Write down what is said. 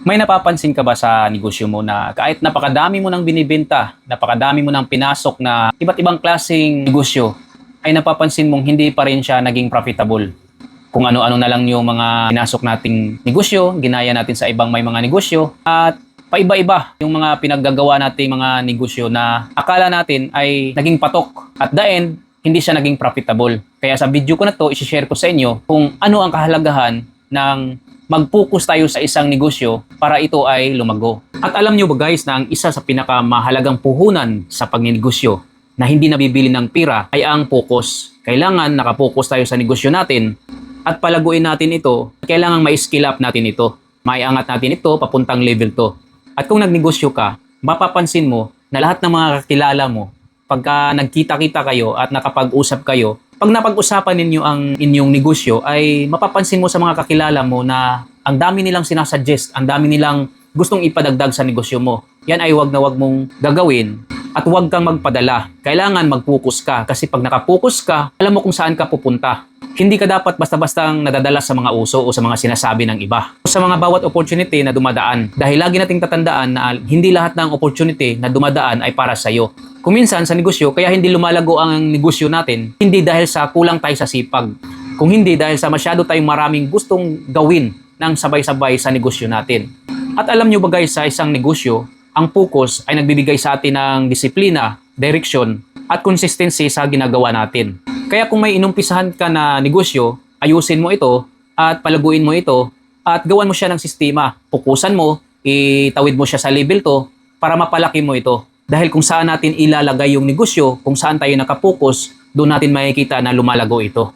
May napapansin ka ba sa negosyo mo na kahit napakadami mo nang binibenta, napakadami mo nang pinasok na iba't ibang klaseng negosyo, ay napapansin mong hindi pa rin siya naging profitable? Kung ano-ano na lang yung mga pinasok nating negosyo, ginaya natin sa ibang may mga negosyo, at paiba-iba yung mga pinaggagawa nating mga negosyo na akala natin ay naging patok. At the end, hindi siya naging profitable. Kaya sa video ko na to, isi-share ko sa inyo kung ano ang kahalagahan ng mag-focus tayo sa isang negosyo para ito ay lumago. At alam nyo ba guys na ang isa sa pinakamahalagang puhunan sa pagninegosyo na hindi nabibili ng pira ay ang focus. Kailangan nakapokus tayo sa negosyo natin at palaguin natin ito. Kailangan ma-skill up natin ito. Maiangat natin ito papuntang level to. At kung nagnegosyo ka, mapapansin mo na lahat ng mga kakilala mo, pagka nagkita-kita kayo at nakapag-usap kayo, pag napag-usapan ninyo ang inyong negosyo, ay mapapansin mo sa mga kakilala mo na ang dami nilang sinasuggest, ang dami nilang gustong ipadagdag sa negosyo mo. Yan ay wag na wag mong gagawin at wag kang magpadala. Kailangan mag-focus ka kasi pag nakapokus ka, alam mo kung saan ka pupunta. Hindi ka dapat basta-bastang nadadala sa mga uso o sa mga sinasabi ng iba. Sa mga bawat opportunity na dumadaan. Dahil lagi nating tatandaan na hindi lahat ng opportunity na dumadaan ay para sa iyo. Kung minsan sa negosyo, kaya hindi lumalago ang negosyo natin, hindi dahil sa kulang tayo sa sipag. Kung hindi dahil sa masyado tayong maraming gustong gawin ng sabay-sabay sa negosyo natin. At alam nyo ba guys, sa isang negosyo, ang focus ay nagbibigay sa atin ng disiplina, direction, at consistency sa ginagawa natin. Kaya kung may inumpisahan ka na negosyo, ayusin mo ito at palaguin mo ito at gawan mo siya ng sistema. Pukusan mo, itawid mo siya sa level to para mapalaki mo ito. Dahil kung saan natin ilalagay yung negosyo, kung saan tayo nakapokus, doon natin makikita na lumalago ito.